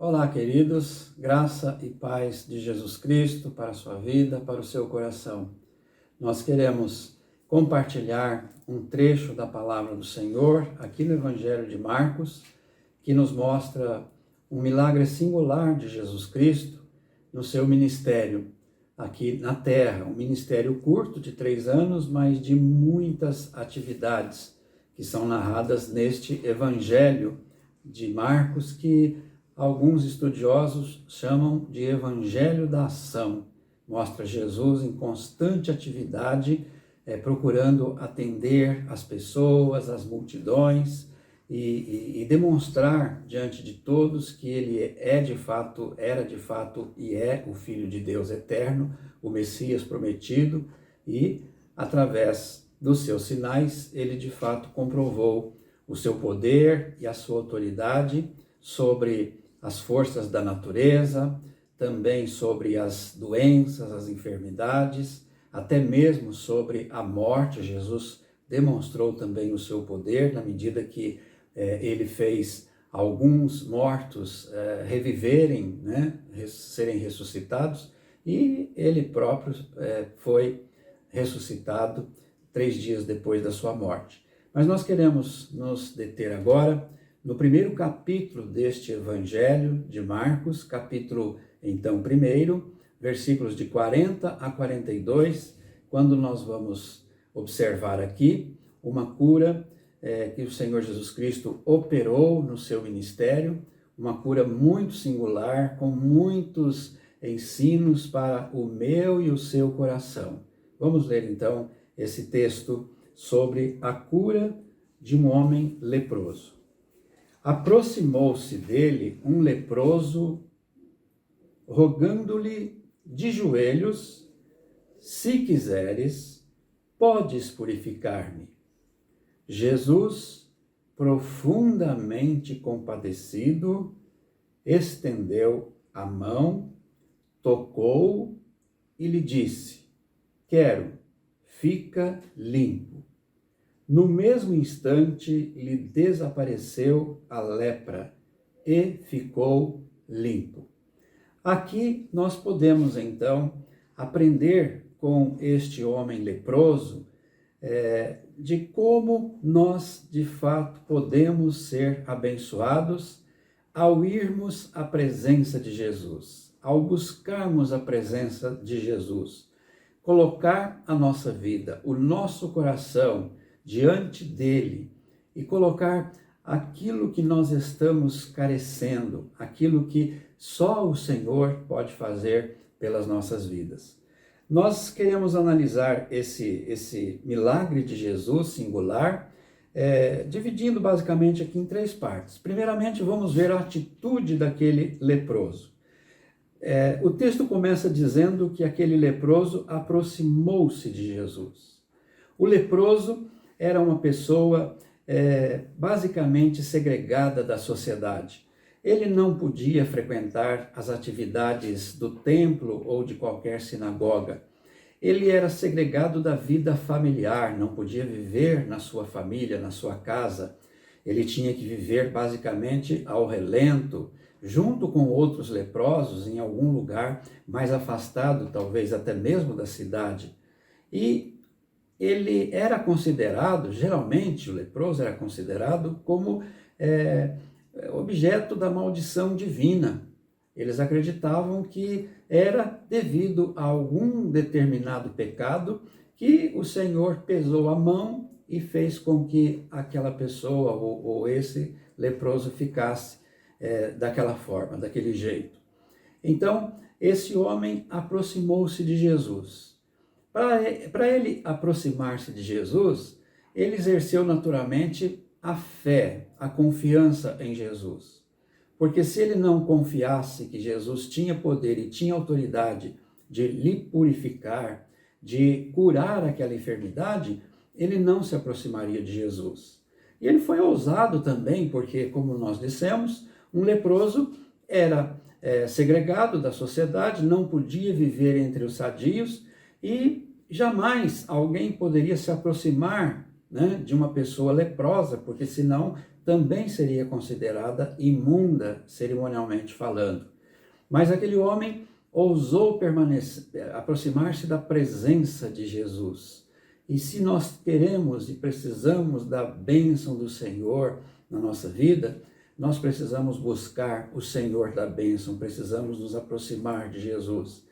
Olá, queridos, graça e paz de Jesus Cristo para a sua vida, para o seu coração. Nós queremos compartilhar um trecho da palavra do Senhor aqui no Evangelho de Marcos, que nos mostra um milagre singular de Jesus Cristo no seu ministério aqui na terra. Um ministério curto de 3 anos, mas de muitas atividades que são narradas neste Evangelho de Marcos, que alguns estudiosos chamam de Evangelho da Ação. Mostra Jesus em constante atividade, procurando atender as pessoas, as multidões e demonstrar diante de todos que ele era de fato e é o Filho de Deus eterno, o Messias prometido, e através dos seus sinais ele de fato comprovou o seu poder e a sua autoridade sobre as forças da natureza, também sobre as doenças, as enfermidades, até mesmo sobre a morte. Jesus demonstrou também o seu poder na medida que ele fez alguns mortos reviverem, serem ressuscitados, e ele próprio foi ressuscitado 3 dias depois da sua morte. Mas nós queremos nos deter agora no primeiro capítulo deste Evangelho de Marcos, capítulo, então, 1, versículos de 40 a 42, quando nós vamos observar aqui uma cura que o Senhor Jesus Cristo operou no seu ministério, uma cura muito singular, com muitos ensinos para o meu e o seu coração. Vamos ler, então, esse texto sobre a cura de um homem leproso. Aproximou-se dele um leproso, rogando-lhe de joelhos: se quiseres, podes purificar-me. Jesus, profundamente compadecido, estendeu a mão, tocou e lhe disse: quero, fica limpo. No mesmo instante, lhe desapareceu a lepra e ficou limpo. Aqui nós podemos, então, aprender com este homem leproso de como nós, de fato, podemos ser abençoados ao irmos à presença de Jesus, ao buscarmos a presença de Jesus, colocar a nossa vida, o nosso coração diante dele e colocar aquilo que nós estamos carecendo, aquilo que só o Senhor pode fazer pelas nossas vidas. Nós queremos analisar esse milagre de Jesus singular, dividindo basicamente aqui em 3 partes. Primeiramente, vamos ver a atitude daquele leproso. O texto começa dizendo que aquele leproso aproximou-se de Jesus. O leproso era uma pessoa basicamente segregada da sociedade. Ele não podia frequentar as atividades do templo ou de qualquer sinagoga. Ele era segregado da vida familiar, não podia viver na sua família, na sua casa. Ele tinha que viver basicamente ao relento, junto com outros leprosos, em algum lugar mais afastado, talvez até mesmo da cidade. E ele era considerado, geralmente o leproso era considerado como objeto da maldição divina. Eles acreditavam que era devido a algum determinado pecado que o Senhor pesou a mão e fez com que aquela pessoa ou esse leproso ficasse daquela forma, daquele jeito. Então, esse homem aproximou-se de Jesus. Para ele aproximar-se de Jesus, ele exerceu naturalmente a fé, a confiança em Jesus. Porque se ele não confiasse que Jesus tinha poder e tinha autoridade de lhe purificar, de curar aquela enfermidade, ele não se aproximaria de Jesus. E ele foi ousado também, porque, como nós dissemos, um leproso era segregado da sociedade, não podia viver entre os sadios, e jamais alguém poderia se aproximar de uma pessoa leprosa, porque senão também seria considerada imunda cerimonialmente falando. Mas aquele homem ousou aproximar-se da presença de Jesus. E se nós queremos e precisamos da bênção do Senhor na nossa vida, nós precisamos buscar o Senhor da bênção, precisamos nos aproximar de Jesus.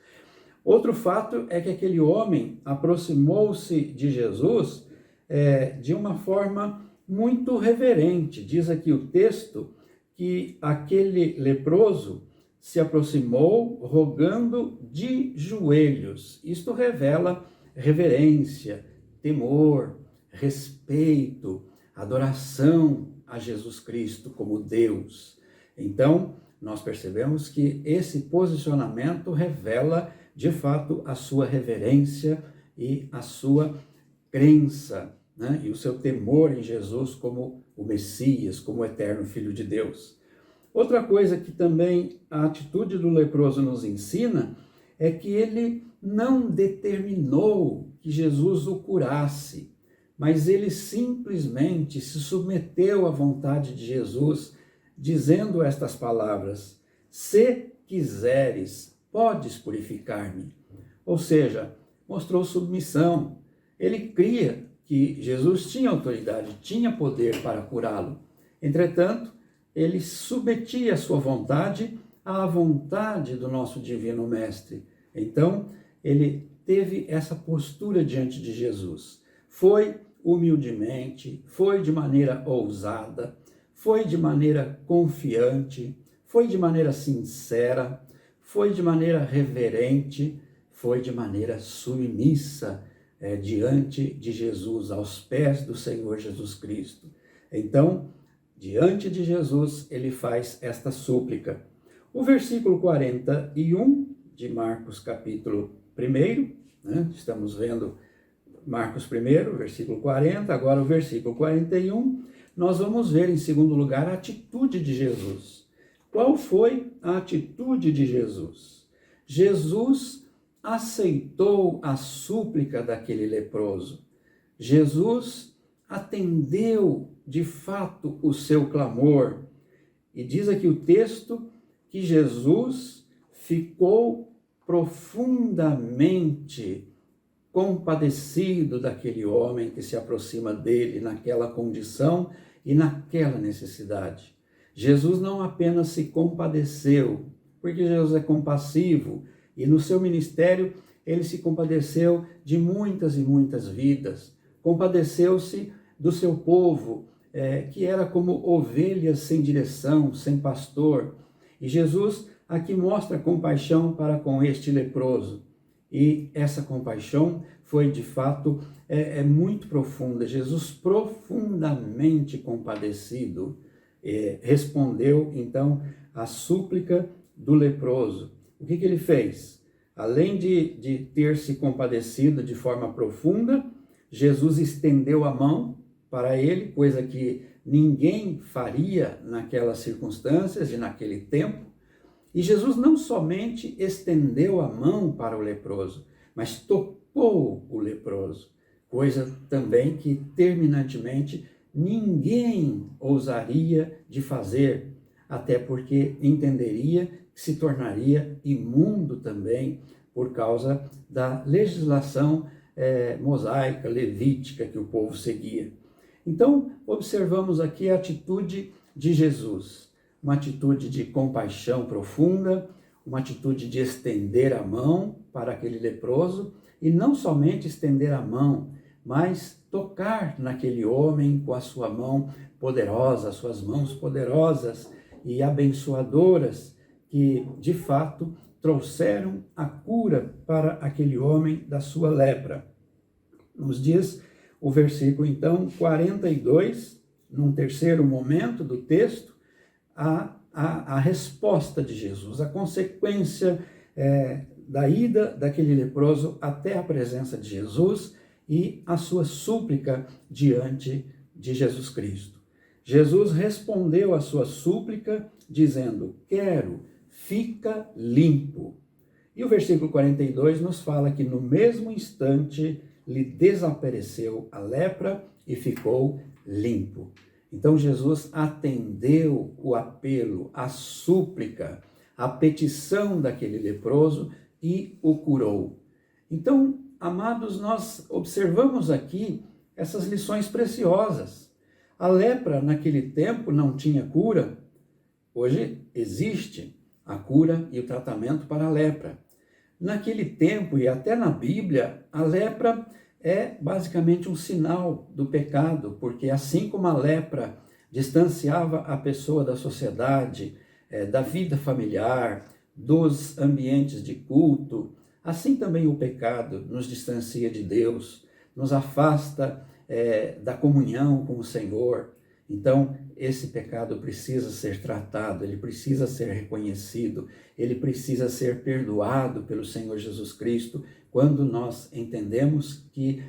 Outro fato é que aquele homem aproximou-se de Jesus de uma forma muito reverente. Diz aqui o texto que aquele leproso se aproximou rogando de joelhos. Isto revela reverência, temor, respeito, adoração a Jesus Cristo como Deus. Então, nós percebemos que esse posicionamento revela, de fato, a sua reverência e a sua crença, né? E o seu temor em Jesus como o Messias, como o eterno Filho de Deus. Outra coisa que também a atitude do leproso nos ensina é que ele não determinou que Jesus o curasse, mas ele simplesmente se submeteu à vontade de Jesus, dizendo estas palavras: se quiseres, podes purificar-me. Ou seja, mostrou submissão. Ele cria que Jesus tinha autoridade, tinha poder para curá-lo. Entretanto, ele submetia a sua vontade à vontade do nosso divino mestre. Então, ele teve essa postura diante de Jesus. Foi humildemente, foi de maneira ousada, foi de maneira confiante, foi de maneira sincera, foi de maneira reverente, foi de maneira submissa diante de Jesus, aos pés do Senhor Jesus Cristo. Então, diante de Jesus, ele faz esta súplica. O versículo 41 de Marcos capítulo 1, né? Estamos vendo Marcos 1, versículo 40, agora o versículo 41, nós vamos ver em segundo lugar a atitude de Jesus. Qual foi a atitude de Jesus? Jesus aceitou a súplica daquele leproso. Jesus atendeu de fato o seu clamor. E diz aqui o texto que Jesus ficou profundamente compadecido daquele homem que se aproxima dele naquela condição e naquela necessidade. Jesus não apenas se compadeceu, porque Jesus é compassivo, e no seu ministério ele se compadeceu de muitas e muitas vidas, compadeceu-se do seu povo, que era como ovelhas sem direção, sem pastor. E Jesus aqui mostra compaixão para com este leproso. E essa compaixão foi, de fato, muito profunda. Jesus, profundamente compadecido, respondeu, então, à súplica do leproso. O que ele fez? Além de ter se compadecido de forma profunda, Jesus estendeu a mão para ele, coisa que ninguém faria naquelas circunstâncias e naquele tempo. E Jesus não somente estendeu a mão para o leproso, mas tocou o leproso, coisa também que terminantemente ninguém ousaria de fazer, até porque entenderia que se tornaria imundo também por causa da legislação mosaica, levítica que o povo seguia. Então, observamos aqui a atitude de Jesus, uma atitude de compaixão profunda, uma atitude de estender a mão para aquele leproso, e não somente estender a mão, mas tocar naquele homem com a sua mão poderosa, suas mãos poderosas e abençoadoras, que de fato trouxeram a cura para aquele homem da sua lepra. Nos diz o versículo, então, 42, num terceiro momento do texto, a resposta de Jesus, a consequência da ida daquele leproso até a presença de Jesus e a sua súplica diante de Jesus Cristo. Jesus respondeu à sua súplica dizendo: quero, fica limpo. E o versículo 42 nos fala que no mesmo instante lhe desapareceu a lepra e ficou limpo. Então Jesus atendeu o apelo, a súplica, a petição daquele leproso e o curou. Então, amados, nós observamos aqui essas lições preciosas. A lepra naquele tempo não tinha cura. Hoje existe a cura e o tratamento para a lepra. Naquele tempo e até na Bíblia, a lepra é basicamente um sinal do pecado, porque assim como a lepra distanciava a pessoa da sociedade, da vida familiar, dos ambientes de culto, assim também o pecado nos distancia de Deus, nos afasta da comunhão com o Senhor. Então, esse pecado precisa ser tratado, ele precisa ser reconhecido, ele precisa ser perdoado pelo Senhor Jesus Cristo, quando nós entendemos que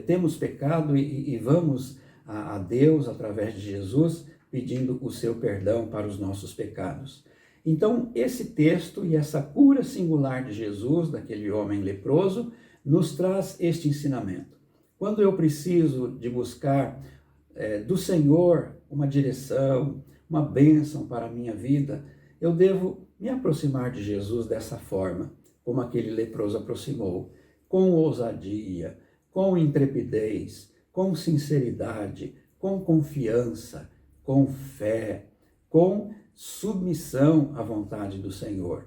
temos pecado e vamos a Deus, através de Jesus, pedindo o seu perdão para os nossos pecados. Então, esse texto e essa cura singular de Jesus, daquele homem leproso, nos traz este ensinamento. Quando eu preciso de buscar do Senhor uma direção, uma bênção para a minha vida, eu devo me aproximar de Jesus dessa forma, como aquele leproso aproximou, com ousadia, com intrepidez, com sinceridade, com confiança, com fé, com submissão à vontade do Senhor.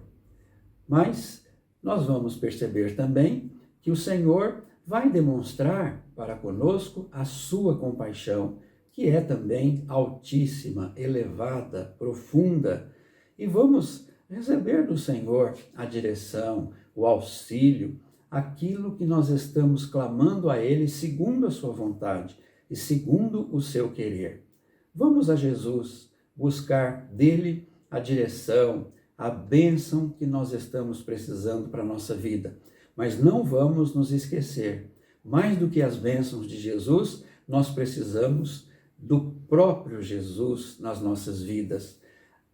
Mas nós vamos perceber também que o Senhor vai demonstrar para conosco a sua compaixão, que é também altíssima, elevada, profunda, e vamos receber do Senhor a direção, o auxílio, aquilo que nós estamos clamando a Ele segundo a sua vontade e segundo o seu querer. Vamos a Jesus buscar dele a direção, a bênção que nós estamos precisando para a nossa vida. Mas não vamos nos esquecer, mais do que as bênçãos de Jesus, nós precisamos do próprio Jesus nas nossas vidas.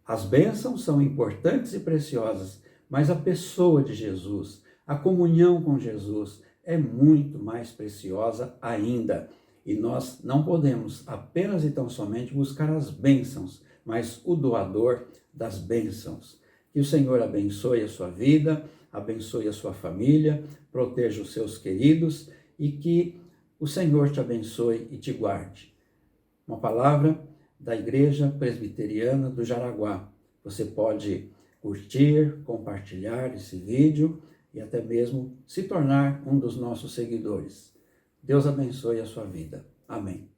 As bênçãos são importantes e preciosas, mas a pessoa de Jesus, a comunhão com Jesus é muito mais preciosa ainda. E nós não podemos apenas e tão somente buscar as bênçãos, mas o doador das bênçãos. Que o Senhor abençoe a sua vida, abençoe a sua família, proteja os seus queridos e que o Senhor te abençoe e te guarde. Uma palavra da Igreja Presbiteriana do Jaraguá. Você pode curtir, compartilhar esse vídeo e até mesmo se tornar um dos nossos seguidores. Deus abençoe a sua vida. Amém.